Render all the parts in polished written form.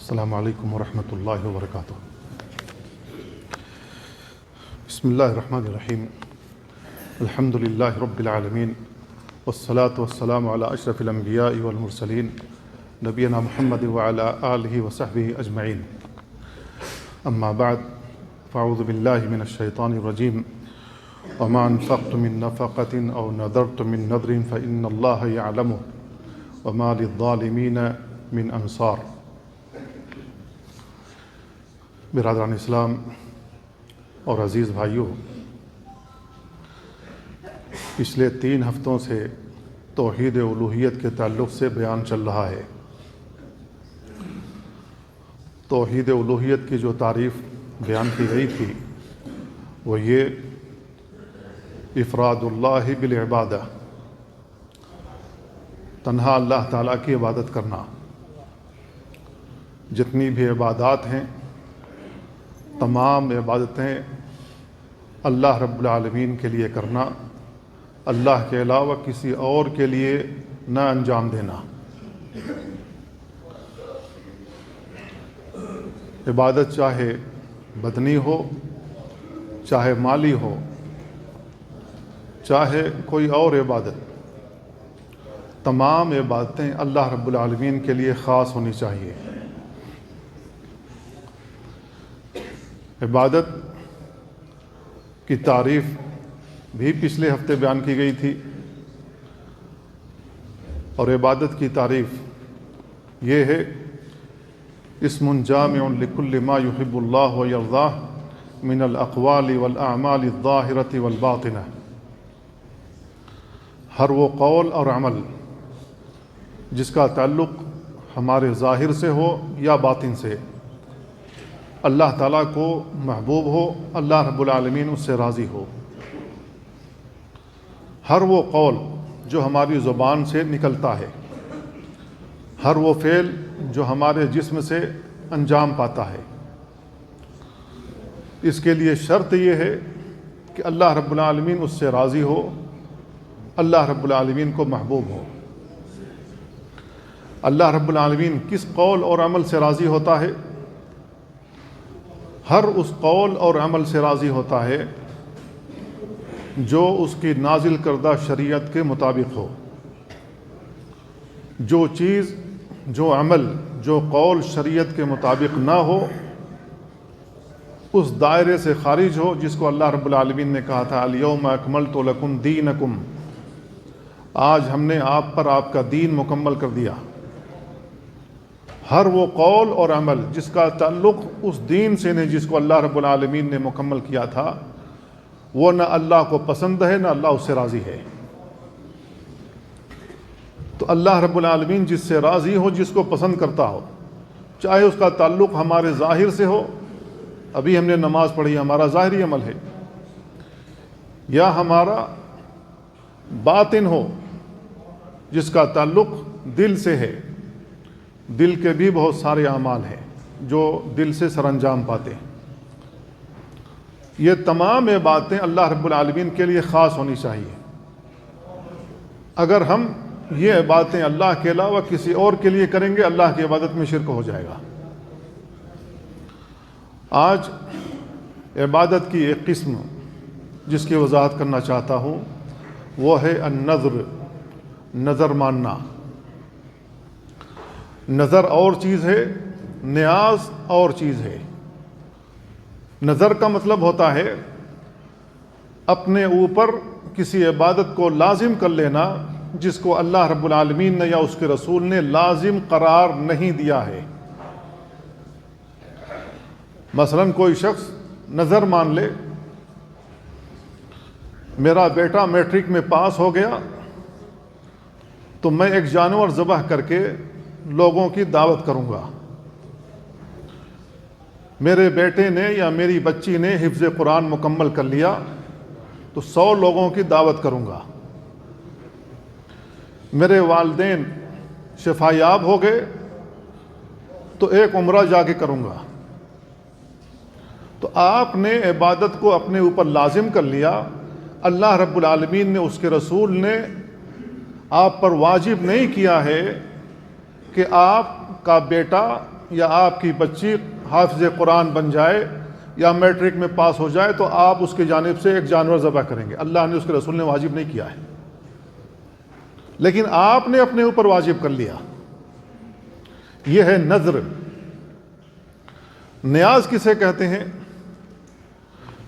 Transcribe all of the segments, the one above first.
السلام علیکم ورحمۃ اللہ وبرکاتہ۔ بسم اللہ الرحمن الرحیم۔ الحمد للہ رب العالمین، والصلاة والسلام علی اشرف الانبیاء والمرسلین، نبینا محمد وعلی آلہ وصحبہ اجمعین۔ اما بعد، فاعوذ باللہ من الشیطان الرجیم۔ وما انفقت من نفقة او نذرت من نذر فإن اللہ یعلمہ وما للظالمین من انصار۔ برادران اسلام اور عزیز بھائیوں، پچھلے 3 ہفتوں سے توحید الوہیت کے تعلق سے بیان چل رہا ہے۔ توحید الوہیت کی جو تعریف بیان کی گئی تھی وہ یہ افراد اللہ بالعبادہ، تنہا اللہ تعالیٰ کی عبادت کرنا۔ جتنی بھی عبادات ہیں تمام عبادتیں اللہ رب العالمین کے لیے کرنا، اللہ کے علاوہ کسی اور کے لیے نہ انجام دینا۔ عبادت چاہے بدنی ہو، چاہے مالی ہو، چاہے کوئی اور عبادت، تمام عبادتیں اللہ رب العالمین کے لیے خاص ہونی چاہیے۔ عبادت کی تعریف بھی پچھلے ہفتے بیان کی گئی تھی، اور عبادت کی تعریف یہ ہے اسم جامع لکل ما یحب اللہ ویرضاہ من الاقوال والاعمال الظاہرۃ والباطنہ۔ ہر وہ قول اور عمل جس کا تعلق ہمارے ظاہر سے ہو یا باطن سے، اللہ تعالیٰ کو محبوب ہو، اللہ رب العالمین اس سے راضی ہو۔ ہر وہ قول جو ہماری زبان سے نکلتا ہے، ہر وہ فعل جو ہمارے جسم سے انجام پاتا ہے، اس کے لیے شرط یہ ہے کہ اللہ رب العالمین اس سے راضی ہو، اللہ رب العالمین کو محبوب ہو۔ اللہ رب العالمین کس قول اور عمل سے راضی ہوتا ہے؟ ہر اس قول اور عمل سے راضی ہوتا ہے جو اس کی نازل کردہ شریعت کے مطابق ہو۔ جو چیز، جو عمل، جو قول شریعت کے مطابق نہ ہو، اس دائرے سے خارج ہو جس کو اللہ رب العالمین نے کہا تھا الیوم اکملت لکم دینکم، آج ہم نے آپ پر آپ کا دین مکمل کر دیا۔ ہر وہ قول اور عمل جس کا تعلق اس دین سے نہیں جس کو اللہ رب العالمین نے مکمل کیا تھا، وہ نہ اللہ کو پسند ہے نہ اللہ اس سے راضی ہے۔ تو اللہ رب العالمین جس سے راضی ہو، جس کو پسند کرتا ہو، چاہے اس کا تعلق ہمارے ظاہر سے ہو، ابھی ہم نے نماز پڑھی، ہمارا ظاہری عمل ہے، یا ہمارا باطن ہو جس کا تعلق دل سے ہے۔ دل کے بھی بہت سارے اعمال ہیں جو دل سے سر انجام پاتے ہیں۔ یہ تمام باتیں اللہ رب العالمین کے لیے خاص ہونی چاہیے۔ اگر ہم یہ باتیں اللہ کے علاوہ کسی اور کے لیے کریں گے، اللہ کی عبادت میں شرک ہو جائے گا۔ آج عبادت کی ایک قسم جس کی وضاحت کرنا چاہتا ہوں وہ ہے النذر، نظر ماننا۔ نظر اور چیز ہے، نیاز اور چیز ہے۔ نظر کا مطلب ہوتا ہے اپنے اوپر کسی عبادت کو لازم کر لینا جس کو اللہ رب العالمین نے یا اس کے رسول نے لازم قرار نہیں دیا ہے۔ مثلا کوئی شخص نظر مان لے، میرا بیٹا میٹرک میں پاس ہو گیا تو میں ایک جانور ذبح کر کے لوگوں کی دعوت کروں گا۔ میرے بیٹے نے یا میری بچی نے حفظ قرآن مکمل کر لیا تو 100 لوگوں کی دعوت کروں گا۔ میرے والدین شفا یاب ہو گئے تو ایک عمرہ جا کے کروں گا۔ تو آپ نے عبادت کو اپنے اوپر لازم کر لیا، اللہ رب العالمین نے، اس کے رسول نے آپ پر واجب نہیں کیا ہے کہ آپ کا بیٹا یا آپ کی بچی حافظ قرآن بن جائے یا میٹرک میں پاس ہو جائے تو آپ اس کی جانب سے ایک جانور ذبح کریں گے. اللہ نے اس کے رسول نے واجب نہیں کیا ہے، لیکن آپ نے اپنے اوپر واجب کر لیا. یہ ہے نذر. نیاز کسے کہتے ہیں؟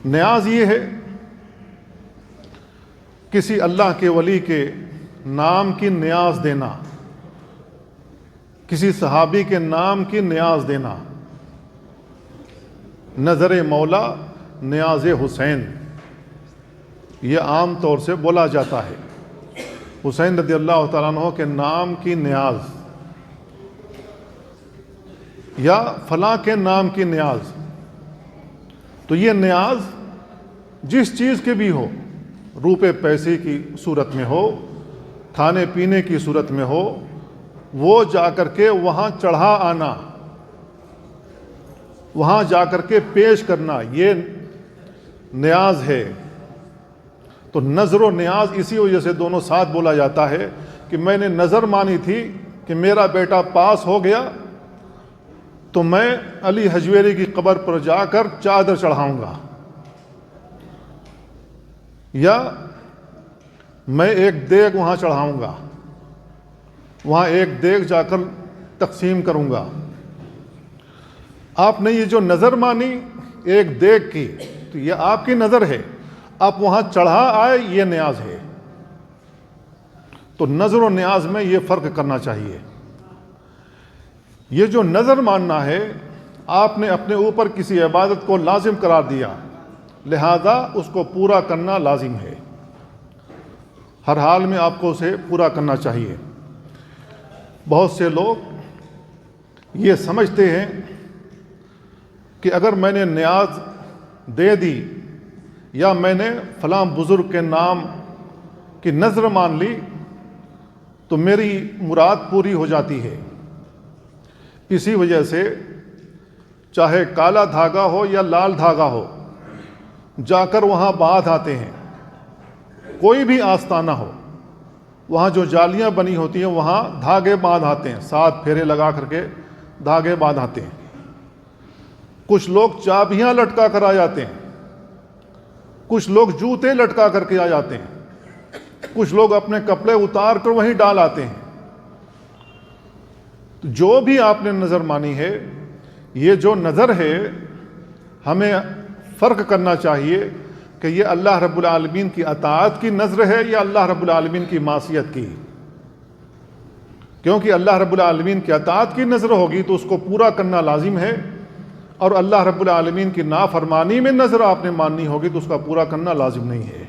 نیاز یہ ہے کسی اللہ کے ولی کے نام کی نیاز دینا، کسی صحابی کے نام کی نیاز دینا. نظر مولا نیاز حسین، یہ عام طور سے بولا جاتا ہے. حسین رضی اللہ تعالیٰ عنہ کے نام کی نیاز یا فلاں کے نام کی نیاز. تو یہ نیاز جس چیز کے بھی ہو، روپے پیسے کی صورت میں ہو، کھانے پینے کی صورت میں ہو، وہ جا کر کے وہاں چڑھا آنا، وہاں جا کر کے پیش کرنا، یہ نیاز ہے. تو نظر و نیاز اسی وجہ سے دونوں ساتھ بولا جاتا ہے کہ میں نے نظر مانی تھی کہ میرا بیٹا پاس ہو گیا تو میں علی حجویری کی قبر پر جا کر چادر چڑھاؤں گا، یا میں ایک دیگ وہاں چڑھاؤں گا، وہاں ایک دیگ جا کر تقسیم کروں گا. آپ نے یہ جو نظر مانی ایک دیگ کی، تو یہ آپ کی نظر ہے. آپ وہاں چڑھا آئے، یہ نیاز ہے. تو نظر و نیاز میں یہ فرق کرنا چاہیے. یہ جو نظر ماننا ہے، آپ نے اپنے اوپر کسی عبادت کو لازم قرار دیا، لہذا اس کو پورا کرنا لازم ہے. ہر حال میں آپ کو اسے پورا کرنا چاہیے. بہت سے لوگ یہ سمجھتے ہیں کہ اگر میں نے نیاز دے دی یا میں نے فلاں بزرگ کے نام کی نظر مان لی تو میری مراد پوری ہو جاتی ہے. اسی وجہ سے چاہے کالا دھاگا ہو یا لال دھاگا ہو، جا کر وہاں باندھ آتے ہیں. کوئی بھی آستانہ ہو، وہاں جو جالیاں بنی ہوتی ہیں وہاں دھاگے باندھ آتے ہیں، 7 پھیرے لگا کر کے دھاگے باندھ آتے ہیں. کچھ لوگ چابیاں لٹکا کر آ جاتے ہیں، کچھ لوگ جوتے لٹکا کر کے آ جاتے ہیں، کچھ لوگ اپنے کپڑے اتار کر وہیں ڈال آتے ہیں. جو بھی آپ نے نظر مانی ہے، یہ جو نظر ہے ہمیں فرق کرنا چاہیے کہ یہ اللہ رب العالمین کی اطاعت کی نظر ہے یا اللہ رب العالمین کی معصیت کی. کیونکہ اللہ رب العالمین کی اطاعت کی نظر ہوگی تو اس کو پورا کرنا لازم ہے، اور اللہ رب العالمین کی نافرمانی میں نظر آپ نے ماننی ہوگی تو اس کا پورا کرنا لازم نہیں ہے.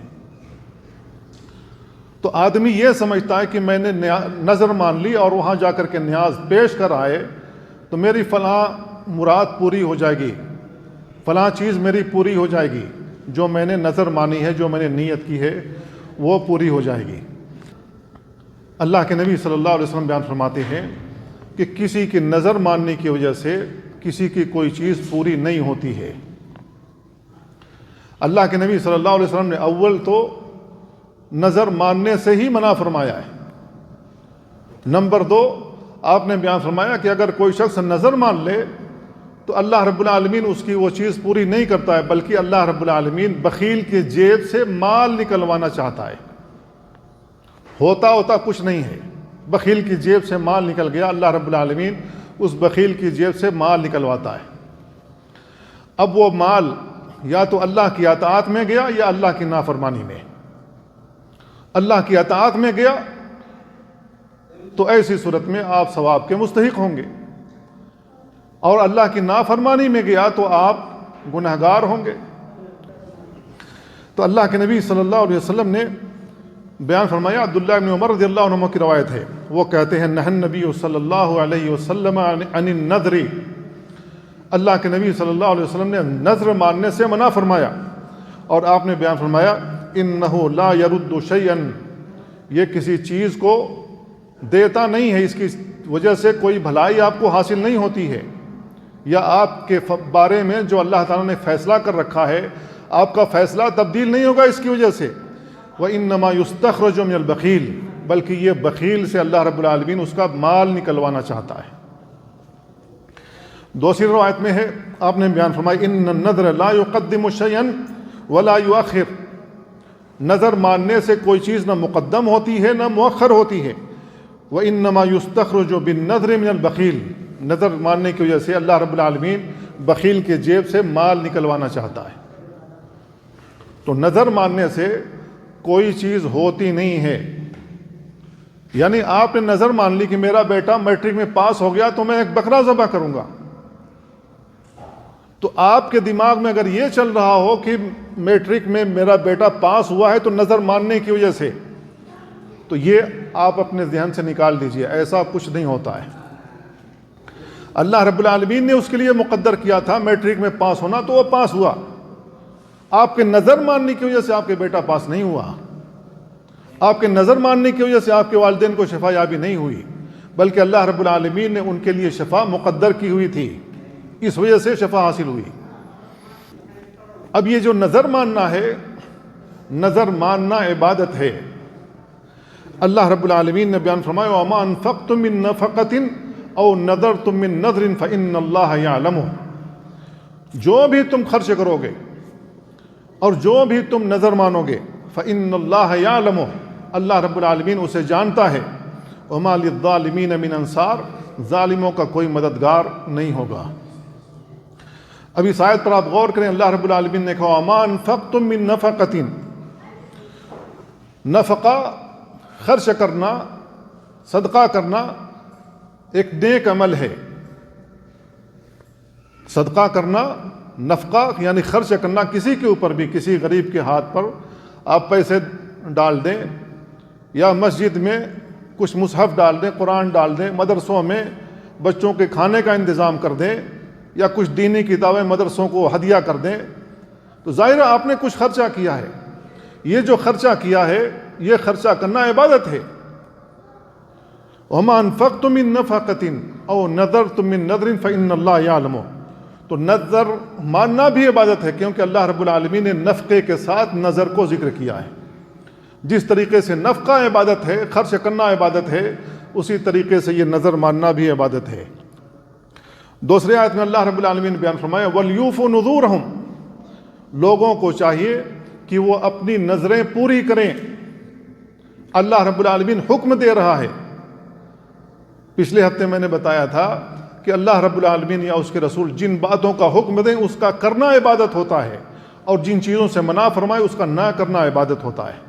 تو آدمی یہ سمجھتا ہے کہ میں نے نظر مان لی اور وہاں جا کر کے نیاز پیش کر آئے تو میری فلاں مراد پوری ہو جائے گی، فلاں چیز میری پوری ہو جائے گی، جو میں نے نظر مانی ہے، جو میں نے نیت کی ہے وہ پوری ہو جائے گی. اللہ کے نبی صلی اللہ علیہ وسلم بیان فرماتے ہیں کہ کسی کی نظر ماننے کی وجہ سے کسی کی کوئی چیز پوری نہیں ہوتی ہے. اللہ کے نبی صلی اللہ علیہ وسلم نے اول تو نظر ماننے سے ہی منع فرمایا ہے. نمبر 2، آپ نے بیان فرمایا کہ اگر کوئی شخص نظر مان لے تو اللہ رب العالمین اس کی وہ چیز پوری نہیں کرتا ہے، بلکہ اللہ رب العالمین بخیل کی جیب سے مال نکلوانا چاہتا ہے. ہوتا کچھ نہیں ہے، بخیل کی جیب سے مال نکل گیا، اللہ رب العالمین اس بخیل کی جیب سے مال نکلواتا ہے. اب وہ مال یا تو اللہ کی اطاعت میں گیا یا اللہ کی نافرمانی میں. اللہ کی اطاعت میں گیا تو ایسی صورت میں آپ ثواب کے مستحق ہوں گے، اور اللہ کی نافرمانی میں گیا تو آپ گنہگار ہوں گے. تو اللہ کے نبی صلی اللہ علیہ وسلم نے بیان فرمایا، عبداللہ بن عمر رضی اللہ عنہ کی روایت ہے، وہ کہتے ہیں نہى النبی صلی اللہ علیہ وسلم عن النذر، اللہ کے نبی صلی اللہ علیہ وسلم نے نذر ماننے سے منع فرمایا. اور آپ نے بیان فرمایا انہ لا يرد شیئا، یہ کسی چیز کو دیتا نہیں ہے، اس کی وجہ سے کوئی بھلائی آپ کو حاصل نہیں ہوتی ہے، یا آپ کے بارے میں جو اللہ تعالیٰ نے فیصلہ کر رکھا ہے آپ کا فیصلہ تبدیل نہیں ہوگا اس کی وجہ سے. وَإِنَّمَا يُسْتَخْرَجُ مِنَ الْبَخِيلِ، بلکہ یہ بخیل سے اللہ رب العالمین اس کا مال نکلوانا چاہتا ہے. دوسری روایت میں ہے، آپ نے بیان فرمایا ان النذر لا يقدم شيئا ولا يؤخر، نظر ماننے سے کوئی چیز نہ مقدم ہوتی ہے نہ مؤخر ہوتی ہے، وَإِنَّمَا يُسْتَخْرَجُ بِالنَّذْرِ مِنَ الْبَخِيلِ، نظر ماننے کی وجہ سے اللہ رب العالمین بخیل کے جیب سے مال نکلوانا چاہتا ہے۔ تو نظر ماننے سے کوئی چیز ہوتی نہیں ہے، یعنی آپ نے نظر مان لی کہ میرا بیٹا میٹرک میں پاس ہو گیا تو میں ایک بکرا ذبح کروں گا، تو آپ کے دماغ میں اگر یہ چل رہا ہو کہ میٹرک میں میرا بیٹا پاس ہوا ہے تو نظر ماننے کی وجہ سے، تو یہ آپ اپنے ذہن سے نکال دیجئے، ایسا کچھ نہیں ہوتا ہے۔ اللہ رب العالمین نے اس کے لیے مقدر کیا تھا میٹرک میں پاس ہونا، تو وہ پاس ہوا، آپ کے نظر ماننے کی وجہ سے آپ کے بیٹا پاس نہیں ہوا، آپ کے نظر ماننے کی وجہ سے آپ کے والدین کو شفا یابی نہیں ہوئی، بلکہ اللہ رب العالمین نے ان کے لیے شفا مقدر کی ہوئی تھی، اس وجہ سے شفا حاصل ہوئی۔ اب یہ جو نظر ماننا ہے، نظر ماننا عبادت ہے۔ اللہ رب العالمین نے بیان فرمایا وَمَا أَنفَقْتُم مِّن نَفَقَةٍ أَوْ نَذَرْتُم مِّن نَذْرٍ فَإِنَّ اللَّهَ يَعْلَمُهُ، جو بھی تم خرچ کرو گے اور جو بھی تم نظر مانو گے، فَإِنَّ اللَّهَ يَعْلَمُهُ، اللہ رب العالمین اسے جانتا ہے، وَمَا لِلظَّالِمِينَ مِنْ أَنصَارٍ، ظالموں کا کوئی مددگار نہیں ہوگا۔ اب اس آیت پر آپ غور کریں، اللہ رب العالمین نے کہا وَمَا أَنفَقْتُم مِّن نَفَقَةٍ، نفقہ خرچ کرنا، صدقہ کرنا ایک نیک عمل ہے۔ صدقہ کرنا، نفقہ یعنی خرچ کرنا، کسی کے اوپر بھی، کسی غریب کے ہاتھ پر آپ پیسے ڈال دیں، یا مسجد میں کچھ مصحف ڈال دیں، قرآن ڈال دیں، مدرسوں میں بچوں کے کھانے کا انتظام کر دیں، یا کچھ دینی کتابیں مدرسوں کو ہدیہ کر دیں، تو ظاہر ہے آپ نے کچھ خرچہ کیا ہے۔ یہ جو خرچہ کیا ہے، یہ خرچہ کرنا عبادت ہے۔ وَمَا أَنفَقْتُم مِّن نَفَقَةٍ أَوْ نَذَرْتُم مِّن نَذْرٍ فَإِنَّ اللَّهَ يَعْلَمُهُ، تو نظر ماننا بھی عبادت ہے، کیونکہ اللہ رب العالمین نے نفقے کے ساتھ نظر کو ذکر کیا ہے۔ جس طریقے سے نفقہ عبادت ہے، خرچ کرنا عبادت ہے، اسی طریقے سے یہ نظر ماننا بھی عبادت ہے۔ دوسرے آیت میں اللہ رب العالمین نے بیان فرمایا وَلْيُوفُوا نُذُورَهُمْ، لوگوں کو چاہیے کہ وہ اپنی نظریں پوری کریں۔ اللہ رب العالمین حکم دے رہا ہے۔ پچھلے ہفتے میں نے بتایا تھا کہ اللہ رب العالمین یا اس کے رسول جن باتوں کا حکم دیں اس کا کرنا عبادت ہوتا ہے، اور جن چیزوں سے منع فرمائے اس کا نہ کرنا عبادت ہوتا ہے۔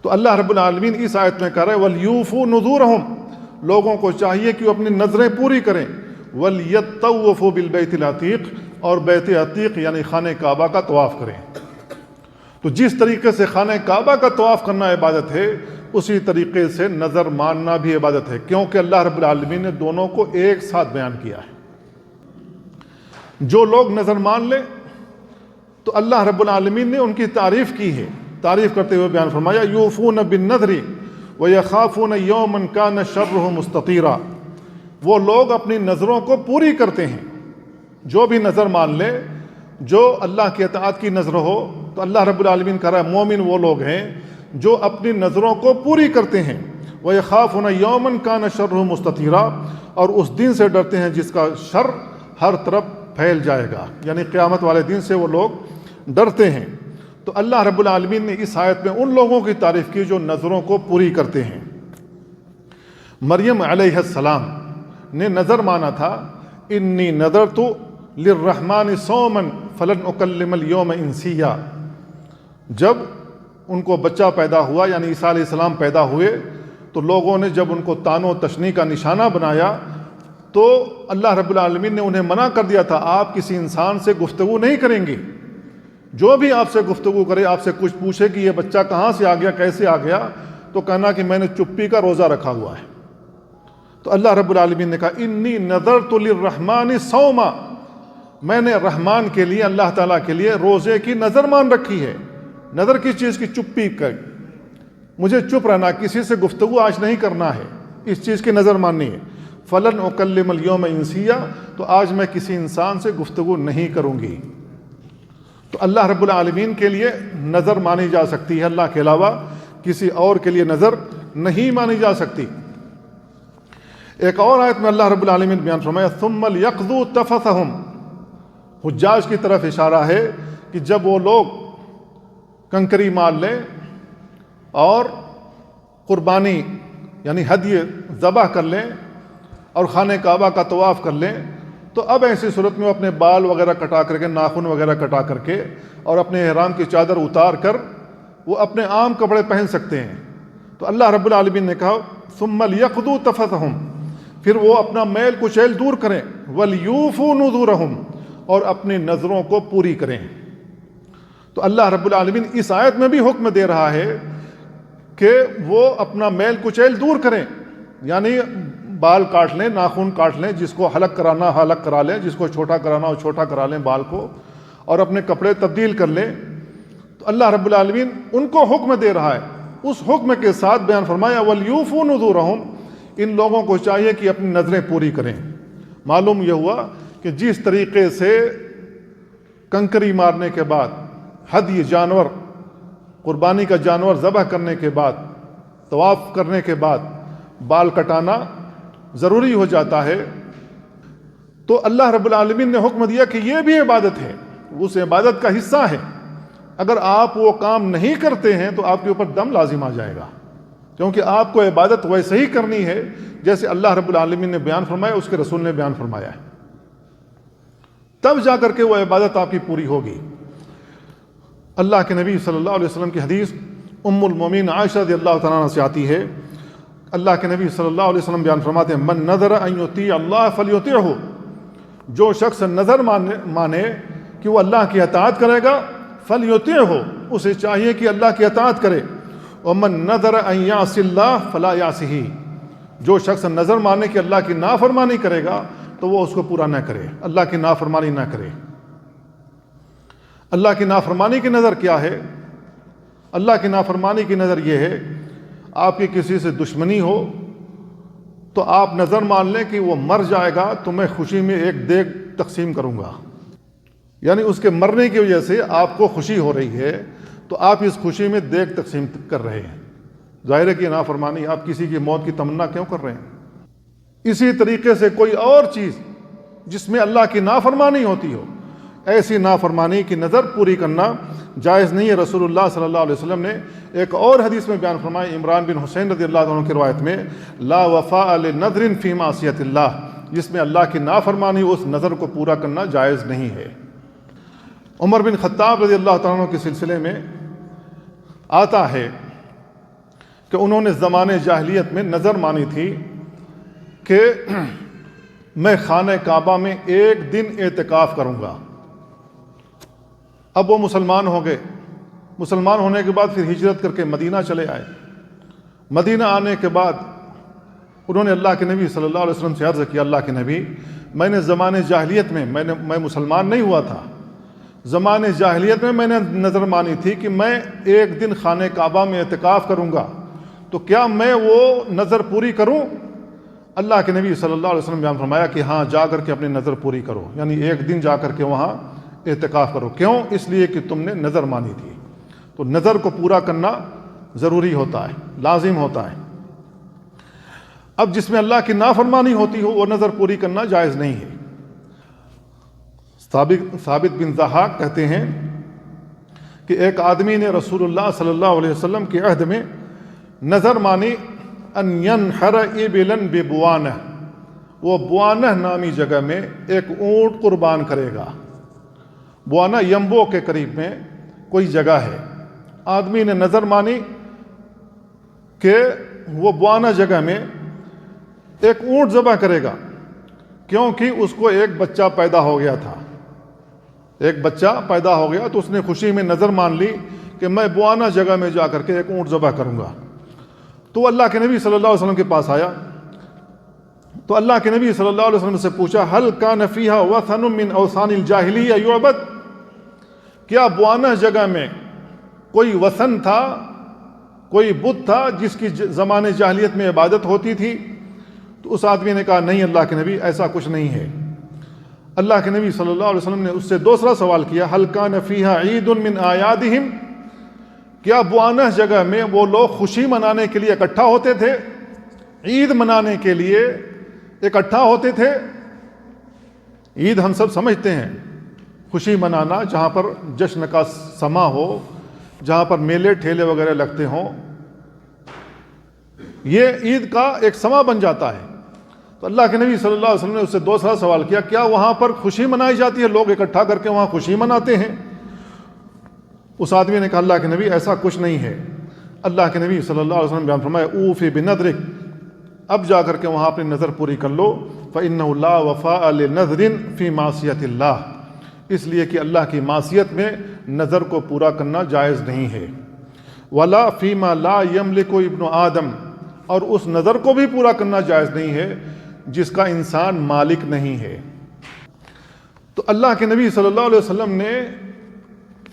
تو اللہ رب العالمین اس آیت میں کہہ رہے وَلْيُوفُوا نُذُورَهُمْ، لوگوں کو چاہیے کہ وہ اپنی نظریں پوری کریں، وَلْيَطَّوَّفُوا بِالْبَيْتِ الْعَتِيقِ، اور بیت عتیق یعنی خانہ کعبہ کا طواف کریں۔ تو جس طریقے سے خانہ کعبہ کا طواف کرنا عبادت ہے، اسی طریقے سے نظر ماننا بھی عبادت ہے، کیونکہ اللہ رب العالمین نے دونوں کو ایک ساتھ بیان کیا ہے۔ جو لوگ نظر مان لیں تو اللہ رب العالمین نے ان کی تعریف کی ہے، تعریف کرتے ہوئے بیان فرمایا یوفون بالنذر ویخافون یوما کان شرہ مستطیرا، وہ لوگ اپنی نظروں کو پوری کرتے ہیں۔ جو بھی نظر مان لے، جو اللہ کی اطاعت کی نظر ہو، تو اللہ رب العالمین کہہ رہا ہے مومن وہ لوگ ہیں جو اپنی نظروں کو پوری کرتے ہیں۔ وَيَخَافُونَ يَوْمًا كَانَ شَرُّهُ مُسْتَطِيرًا، اور اس دن سے ڈرتے ہیں جس کا شر ہر طرف پھیل جائے گا، یعنی قیامت والے دن سے وہ لوگ ڈرتے ہیں۔ تو اللہ رب العالمین نے اس آیت میں ان لوگوں کی تعریف کی جو نظروں کو پوری کرتے ہیں۔ مریم علیہ السلام نے نظر مانا تھا انی نذرت للرحمن صوما فلن اکلم اليوم انسیا، جب ان کو بچہ پیدا ہوا یعنی عیسیٰ علیہ السلام پیدا ہوئے تو لوگوں نے جب ان کو طعن و تشنیع کا نشانہ بنایا تو اللہ رب العالمین نے انہیں منع کر دیا تھا آپ کسی انسان سے گفتگو نہیں کریں گے، جو بھی آپ سے گفتگو کرے، آپ سے کچھ پوچھے کہ یہ بچہ کہاں سے آ گیا، کیسے آ گیا، تو کہنا کہ میں نے چپی کا روزہ رکھا ہوا ہے۔ تو اللہ رب العالمین نے کہا انی نذرت للرحمن صوما، میں نے رحمان کے لیے، اللہ تعالیٰ کے لیے روزے کی نظر مان رکھی ہے۔ نظر کس چیز کی؟ چپی کا، مجھے چپ رہنا، کسی سے گفتگو آج نہیں کرنا ہے، اس چیز کی نظر ماننی ہے۔ فلن اکلم اليوم انسیا، تو آج میں کسی انسان سے گفتگو نہیں کروں گی۔ تو اللہ رب العالمین کے لیے نظر مانی جا سکتی ہے، اللہ کے علاوہ کسی اور کے لیے نظر نہیں مانی جا سکتی۔ ایک اور آیت میں اللہ رب العالمین بیان فرمایا ثم لیقضوا تفثہم، حجاج کی طرف اشارہ ہے کہ جب وہ لوگ کنکری مار لیں اور قربانی یعنی ہدیہ ذبح کر لیں اور خانہ کعبہ کا طواف کر لیں، تو اب ایسی صورت میں وہ اپنے بال وغیرہ کٹا کر کے، ناخن وغیرہ کٹا کر کے اور اپنے احرام کی چادر اتار کر وہ اپنے عام کپڑے پہن سکتے ہیں۔ تو اللہ رب العالمین نے کہا ثم لیقضوا تفثہم، پھر وہ اپنا میل کچیل دور کریں، ولیوفوا نذورہم، اور اپنی نذروں کو پوری کریں۔ تو اللہ رب العالمین اس آیت میں بھی حکم دے رہا ہے کہ وہ اپنا میل کچیل دور کریں، یعنی بال کاٹ لیں، ناخن کاٹ لیں، جس کو حلق کرانا حلق کرا لیں، جس کو چھوٹا کرانا ہو چھوٹا کرا لیں بال کو، اور اپنے کپڑے تبدیل کر لیں۔ تو اللہ رب العالمین ان کو حکم دے رہا ہے، اس حکم کے ساتھ بیان فرمایا وَلْيُوفُوا نُذُورَهُمْ، ان لوگوں کو چاہیے کہ اپنی نظریں پوری کریں۔ معلوم یہ ہوا کہ جس طریقے سے کنکری مارنے کے بعد ہدی جانور، قربانی کا جانور ذبح کرنے کے بعد، طواف کرنے کے بعد بال کٹانا ضروری ہو جاتا ہے، تو اللہ رب العالمین نے حکم دیا کہ یہ بھی عبادت ہے، اس عبادت کا حصہ ہے۔ اگر آپ وہ کام نہیں کرتے ہیں تو آپ کے اوپر دم لازم آ جائے گا، کیونکہ آپ کو عبادت ویسے ہی کرنی ہے جیسے اللہ رب العالمین نے بیان فرمایا، اس کے رسول نے بیان فرمایا ہے، تب جا کر کے وہ عبادت آپ کی پوری ہوگی۔ اللہ کے نبی صلی اللہ علیہ وسلم کی حدیث ام المومنین عائشہ رضی اللہ تعالیٰ عنہ سے آتی ہے، اللہ کے نبی صلی اللہ علیہ وسلم بیان فرماتے ہیں من نذر ان یطیع اللہ فلیطیعہ، جو شخص نظر مانے کہ وہ اللہ کی اطاعت کرے گا، فلیطیعہ، اسے چاہیے کہ اللہ کی اطاعت کرے، ومن نذر ان یعصی اللہ فلا یعصہ، جو شخص نظر مانے کہ اللہ کی نافرمانی کرے گا تو وہ اس کو پورا نہ کرے، اللہ کی نافرمانی نہ کرے۔ اللہ کی نافرمانی کی نظر کیا ہے؟ اللہ کی نافرمانی کی نظر یہ ہے، آپ کی کسی سے دشمنی ہو تو آپ نظر مان لیں کہ وہ مر جائے گا تو میں خوشی میں ایک دیگ تقسیم کروں گا، یعنی اس کے مرنے کی وجہ سے آپ کو خوشی ہو رہی ہے تو آپ اس خوشی میں دیگ تقسیم کر رہے ہیں، ظاہر ہے کہ نافرمانی، آپ کسی کی موت کی تمنا کیوں کر رہے ہیں؟ اسی طریقے سے کوئی اور چیز جس میں اللہ کی نافرمانی ہوتی ہو، ایسی نافرمانی کی نظر پوری کرنا جائز نہیں ہے۔ رسول اللہ صلی اللہ علیہ وسلم نے ایک اور حدیث میں بیان فرمایا، عمران بن حسین رضی اللہ عنہ کی روایت میں، لا وفاء لنذر فی معصیت اللہ، جس میں اللہ کی نافرمانی، اس نظر کو پورا کرنا جائز نہیں ہے۔ عمر بن خطاب رضی اللہ تعالیٰ عنہ کے سلسلے میں آتا ہے کہ انہوں نے زمانے جاہلیت میں نظر مانی تھی کہ میں خانہ کعبہ میں ایک دن اعتکاف کروں گا۔ اب وہ مسلمان ہو گئے، مسلمان ہونے کے بعد پھر ہجرت کر کے مدینہ چلے آئے۔ مدینہ آنے کے بعد انہوں نے اللہ کے نبی صلی اللہ علیہ وسلم سے عرض کیا، اللہ کے نبی، میں نے زمانے جاہلیت میں میں مسلمان نہیں ہوا تھا، زمانے جاہلیت میں نے نظر مانی تھی کہ میں ایک دن خانہ کعبہ میں اعتکاف کروں گا، تو کیا میں وہ نظر پوری کروں؟ اللہ کے نبی صلی اللہ علیہ وسلم نے بیان فرمایا کہ ہاں، جا کر کے اپنی نظر پوری کرو، یعنی ایک دن جا کر کے وہاں اعتکاف کرو۔ کیوں؟ اس لیے کہ تم نے نظر مانی تھی۔ تو نظر کو پورا کرنا ضروری ہوتا ہے، لازم ہوتا ہے۔ اب جس میں اللہ کی نافرمانی ہوتی ہو وہ نظر پوری کرنا جائز نہیں ہے۔ ثابت بن ضحاک کہتے ہیں کہ ایک آدمی نے رسول اللہ صلی اللہ علیہ وسلم کے عہد میں نظر مانی ان ینحر ابلا ببوانہ، وہ بوانہ نامی جگہ میں ایک اونٹ قربان کرے گا۔ بوانہ یمبو کے قریب میں کوئی جگہ ہے، آدمی نے نظر مانی کہ وہ بوانہ جگہ میں ایک اونٹ ذبح کرے گا، کیونکہ اس کو ایک بچہ پیدا ہو گیا تھا، ایک بچہ پیدا ہو گیا، تو اس نے خوشی میں نظر مان لی کہ میں بوانہ جگہ میں جا کر کے ایک اونٹ ذبح کروں گا۔ تو اللہ کے نبی صلی اللہ علیہ وسلم کے پاس آیا، تو اللہ کے نبی صلی اللہ علیہ وسلم سے پوچھا، هل كان فيها وثن من اوثان الجاہلیہ یعبد، کیا بوانہ جگہ میں کوئی وثن تھا، کوئی بت تھا جس کی زمانے جاہلیت میں عبادت ہوتی تھی؟ تو اس آدمی نے کہا، نہیں اللہ کے نبی، ایسا کچھ نہیں ہے۔ اللہ کے نبی صلی اللہ علیہ وسلم نے اس سے دوسرا سوال کیا، هل كان فيها عید من اعیادهم، کیا بوانہ جگہ میں وہ لوگ خوشی منانے کے لیے اکٹھا ہوتے تھے، عید منانے کے لیے اکٹھا ہوتے تھے. عید ہم سب سمجھتے ہیں، خوشی منانا، جہاں پر جشن کا سما ہو، جہاں پر میلے ٹھیلے وغیرہ لگتے ہوں، یہ عید کا ایک سما بن جاتا ہے. تو اللہ کے نبی صلی اللہ علیہ وسلم نے اس سے دوسرا سوال کیا، کیا وہاں پر خوشی منائی جاتی ہے؟ لوگ اکٹھا کر کے وہاں خوشی مناتے ہیں؟ اس آدمی نے کہا اللہ کے نبی ایسا کچھ نہیں ہے. اللہ کے نبی صلی اللہ علیہ وسلم بیان فرمایا اوفی بنذرک، اب جا کر کے وہاں اپنی نظر پوری کر لو. فإنہ لا وفاء لنذر فی معصیت اللہ، اس لیے کہ اللہ کی معصیت میں نظر کو پورا کرنا جائز نہیں ہے. ولا فیما لا یملک ابن آدم، اور اس نظر کو بھی پورا کرنا جائز نہیں ہے جس کا انسان مالک نہیں ہے. تو اللہ کے نبی صلی اللہ علیہ وسلم نے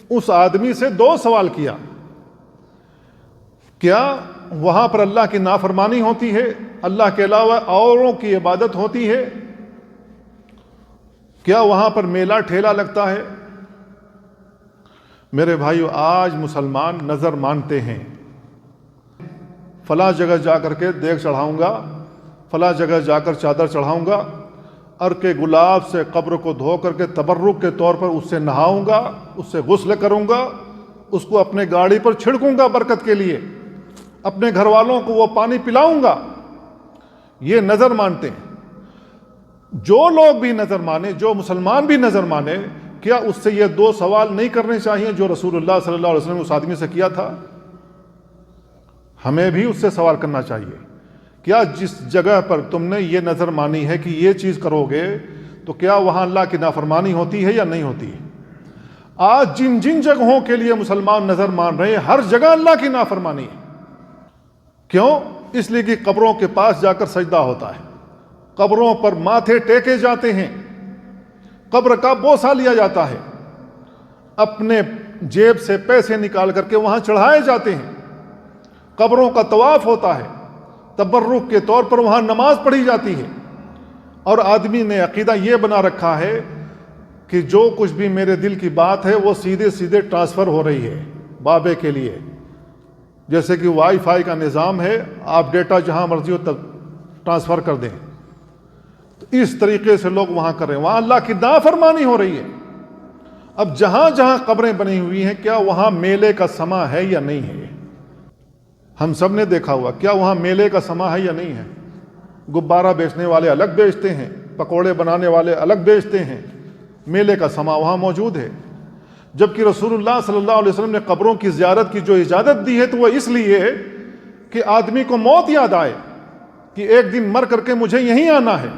اس آدمی سے دو سوال کیا، کیا وہاں پر اللہ کی نافرمانی ہوتی ہے، اللہ کے علاوہ اوروں کی عبادت ہوتی ہے؟ کیا وہاں پر میلہ ٹھیلا لگتا ہے؟ میرے بھائیو، آج مسلمان نظر مانتے ہیں، فلاں جگہ جا کر کے دیگ چڑھاؤں گا، فلاں جگہ جا کر چادر چڑھاؤں گا، عرق گلاب سے قبر کو دھو کر کے تبرک کے طور پر اس سے نہاؤں گا، اس سے غسل کروں گا، اس کو اپنے گاڑی پر چھڑکوں گا برکت کے لیے، اپنے گھر والوں کو وہ پانی پلاؤں گا. یہ نظر مانتے ہیں. جو لوگ بھی نظر مانے، جو مسلمان بھی نظر مانے، کیا اس سے یہ دو سوال نہیں کرنے چاہیے جو رسول اللہ صلی اللہ علیہ وسلم نے اس آدمی سے کیا تھا؟ ہمیں بھی اس سے سوال کرنا چاہیے. کیا جس جگہ پر تم نے یہ نظر مانی ہے کہ یہ چیز کرو گے تو کیا وہاں اللہ کی نافرمانی ہوتی ہے یا نہیں ہوتی ہے؟ آج جن جن جگہوں کے لیے مسلمان نظر مان رہے ہیں، ہر جگہ اللہ کی نافرمانی ہے. کیوں؟ اس لیے کہ قبروں کے پاس جا کر سجدہ ہوتا ہے، قبروں پر ماتھے ٹیکے جاتے ہیں، قبر کا بوسہ لیا جاتا ہے، اپنے جیب سے پیسے نکال کر کے وہاں چڑھائے جاتے ہیں، قبروں کا طواف ہوتا ہے، تبرک کے طور پر وہاں نماز پڑھی جاتی ہے. اور آدمی نے عقیدہ یہ بنا رکھا ہے کہ جو کچھ بھی میرے دل کی بات ہے وہ سیدھے سیدھے ٹرانسفر ہو رہی ہے بابے کے لیے. جیسے کہ وائی فائی کا نظام ہے، آپ ڈیٹا جہاں مرضی ہو تب ٹرانسفر کر دیں. تو اس طریقے سے لوگ وہاں کر رہے ہیں، وہاں اللہ کی نافرمانی ہو رہی ہے. اب جہاں جہاں قبریں بنی ہوئی ہیں، کیا وہاں میلے کا سما ہے یا نہیں ہے؟ ہم سب نے دیکھا ہوا، کیا وہاں میلے کا سما ہے یا نہیں ہے؟ غبارہ بیچنے والے الگ بیچتے ہیں، پکوڑے بنانے والے الگ بیچتے ہیں، میلے کا سما وہاں موجود ہے. جبکہ رسول اللہ صلی اللہ علیہ وسلم نے قبروں کی زیارت کی جو اجازت دی ہے تو وہ اس لیے کہ آدمی کو موت یاد آئے کہ ایک دن مر کر کے مجھے یہیں آنا ہے،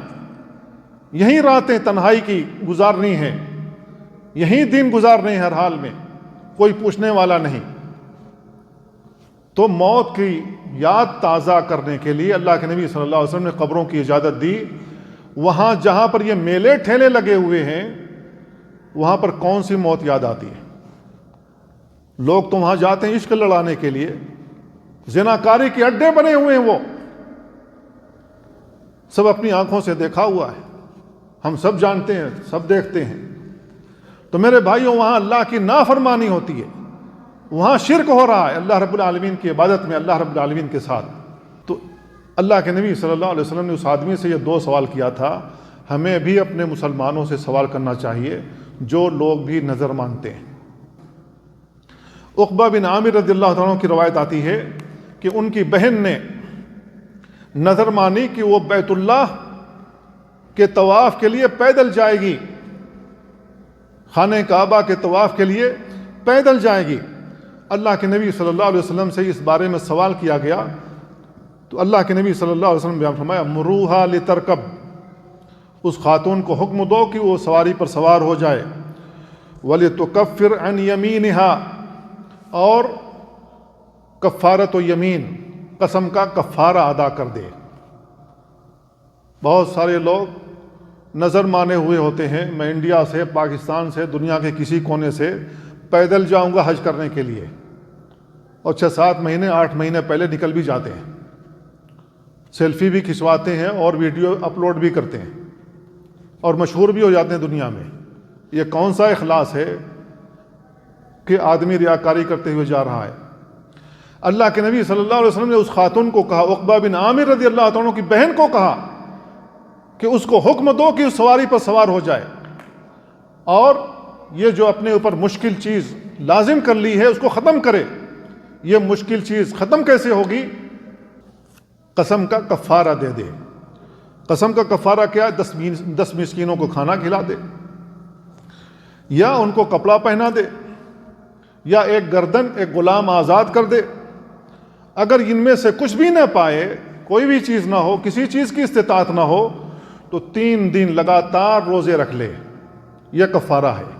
یہیں راتیں تنہائی کی گزارنی ہے، یہیں دن گزارنے ہیں، ہر حال میں کوئی پوچھنے والا نہیں. تو موت کی یاد تازہ کرنے کے لیے اللہ کے نبی صلی اللہ علیہ وسلم نے قبروں کی اجازت دی. وہاں جہاں پر یہ میلے ٹھیلے لگے ہوئے ہیں، وہاں پر کون سی موت یاد آتی ہے؟ لوگ تو وہاں جاتے ہیں عشق لڑانے کے لیے، زناکاری کے اڈے بنے ہوئے ہیں، وہ سب اپنی آنکھوں سے دیکھا ہوا ہے، ہم سب جانتے ہیں، سب دیکھتے ہیں. تو میرے بھائیوں، وہاں اللہ کی نافرمانی ہوتی ہے، وہاں شرک ہو رہا ہے اللہ رب العالمین کی عبادت میں، اللہ رب العالمین کے ساتھ. تو اللہ کے نبی صلی اللہ علیہ وسلم نے اس آدمی سے یہ دو سوال کیا تھا. ہمیں بھی اپنے مسلمانوں سے سوال کرنا چاہیے جو لوگ بھی نظر مانتے ہیں. عقبہ بن عامر رضی اللہ عنہ کی روایت آتی ہے کہ ان کی بہن نے نظر مانی کہ وہ بیت اللہ کے طواف کے لیے پیدل جائے گی، خانہ کعبہ کے طواف کے لیے پیدل جائے گی. اللہ کے نبی صلی اللہ علیہ وسلم سے اس بارے میں سوال کیا گیا تو اللہ کے نبی صلی اللہ علیہ وسلم بیان فرمایا مروہا لترکب، اس خاتون کو حکم دو کہ وہ سواری پر سوار ہو جائے. وَلِتُكَفِّرْ عَنْ يَمِينِهَا، اور کفارت و یمین، قسم کا کفارہ ادا کر دے. بہت سارے لوگ نظر مانے ہوئے ہوتے ہیں، میں انڈیا سے، پاکستان سے، دنیا کے کسی کونے سے پیدل جاؤں گا حج کرنے کے لیے، اور 6-7 مہینے 8 مہینے پہلے نکل بھی جاتے ہیں، سیلفی بھی کھنچواتے ہیں اور ویڈیو اپلوڈ بھی کرتے ہیں اور مشہور بھی ہو جاتے ہیں دنیا میں. یہ کون سا اخلاص ہے کہ آدمی ریاکاری کرتے ہوئے جا رہا ہے؟ اللہ کے نبی صلی اللہ علیہ وسلم نے اس خاتون کو کہا، عقبہ بن عامر رضی اللہ عنہ کی بہن کو کہا کہ اس کو حکم دو کہ اس سواری پر سوار ہو جائے، اور یہ جو اپنے اوپر مشکل چیز لازم کر لی ہے اس کو ختم کرے۔ یہ مشکل چیز ختم کیسے ہوگی؟ قسم کا کفارہ دے دے۔ قسم کا کفارہ کیا؟ 10 مسکینوں کو کھانا کھلا دے، یا ان کو کپڑا پہنا دے، یا ایک گردن ایک غلام آزاد کر دے۔ اگر ان میں سے کچھ بھی نہ پائے، کوئی بھی چیز نہ ہو، کسی چیز کی استطاعت نہ ہو، تو 3 دن لگاتار روزے رکھ لے، یہ کفارہ ہے۔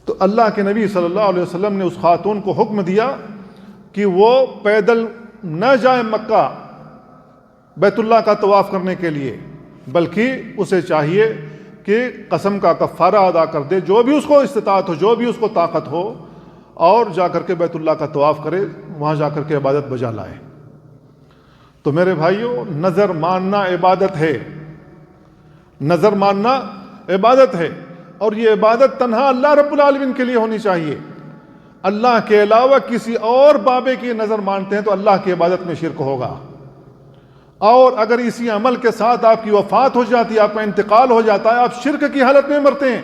تو اللہ کے نبی صلی اللہ علیہ وسلم نے اس خاتون کو حکم دیا کہ وہ پیدل نہ جائے مکہ بیت اللہ کا طواف کرنے کے لیے، بلکہ اسے چاہیے کہ قسم کا کفارہ ادا کر دے، جو بھی اس کو استطاعت ہو، جو بھی اس کو طاقت ہو، اور جا کر کے بیت اللہ کا طواف کرے، وہاں جا کر کے عبادت بجا لائے۔ تو میرے بھائیوں، نظر ماننا عبادت ہے، نظر ماننا عبادت ہے، اور یہ عبادت تنہا اللہ رب العالمین کے لیے ہونی چاہیے۔ اللہ کے علاوہ کسی اور بابے کی نظر مانتے ہیں تو اللہ کی عبادت میں شرک ہوگا، اور اگر اسی عمل کے ساتھ آپ کی وفات ہو جاتی ہے، آپ کا انتقال ہو جاتا ہے، آپ شرک کی حالت میں مرتے ہیں۔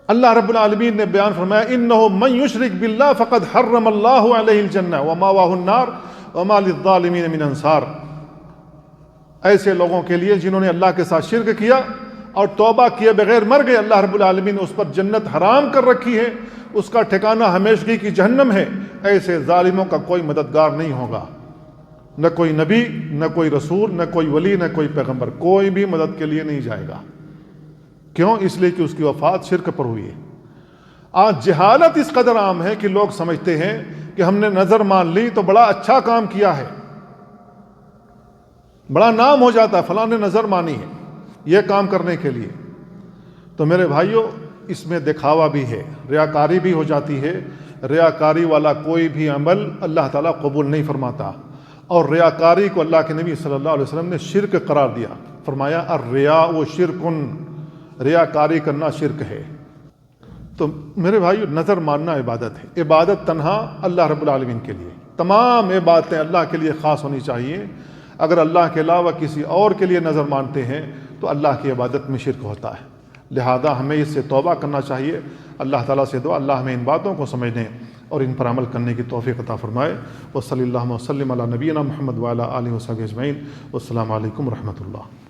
اللہ رب العالمین نے بیان فرمایا انہ من یشرک باللہ فقد حرم اللہ علیہ الجنہ ومأواہ النار وما للظالمین من انصار۔ ایسے لوگوں کے لیے جنہوں نے اللہ کے ساتھ شرک کیا اور توبہ کیے بغیر مر گئے، اللہ رب العالمین نے اس پر جنت حرام کر رکھی ہے، اس کا ٹھکانہ ہمیشگی کی جہنم ہے۔ ایسے ظالموں کا کوئی مددگار نہیں ہوگا، نہ کوئی نبی، نہ کوئی رسول، نہ کوئی ولی، نہ کوئی پیغمبر، کوئی بھی مدد کے لیے نہیں جائے گا۔ کیوں؟ اس لیے کہ اس کی وفات شرک پر ہوئی ہے۔ آج جہالت اس قدر عام ہے کہ لوگ سمجھتے ہیں کہ ہم نے نظر مان لی تو بڑا اچھا کام کیا ہے، بڑا نام ہو جاتا ہے، فلاں نے نظر مانی ہے یہ کام کرنے کے لیے۔ تو میرے بھائیوں، اس میں دکھاوا بھی ہے، ریاکاری بھی ہو جاتی ہے۔ ریاکاری والا کوئی بھی عمل اللہ تعالیٰ قبول نہیں فرماتا، اور ریاکاری کو اللہ کے نبی صلی اللہ علیہ وسلم نے شرک قرار دیا، فرمایا الریاء شرکن، ریاکاری کرنا شرک ہے۔ تو میرے بھائیو، نظر ماننا عبادت ہے، عبادت تنہا اللہ رب العالمین کے لیے، تمام عبادتیں اللہ کے لیے خاص ہونی چاہیے۔ اگر اللہ کے علاوہ کسی اور کے لیے نظر مانتے ہیں تو اللہ کی عبادت میں شرک ہوتا ہے، لہذا ہمیں اس سے توبہ کرنا چاہیے۔ اللہ تعالیٰ سے دعا اللہ ہمیں ان باتوں کو سمجھنے اور ان پر عمل کرنے کی توفیق عطا فرمائے۔ وصلی اللہ وسلم علی نبینا محمد وعلی آلہ وصحبہ اجمعین۔ والسلام علیکم ورحمۃ اللہ۔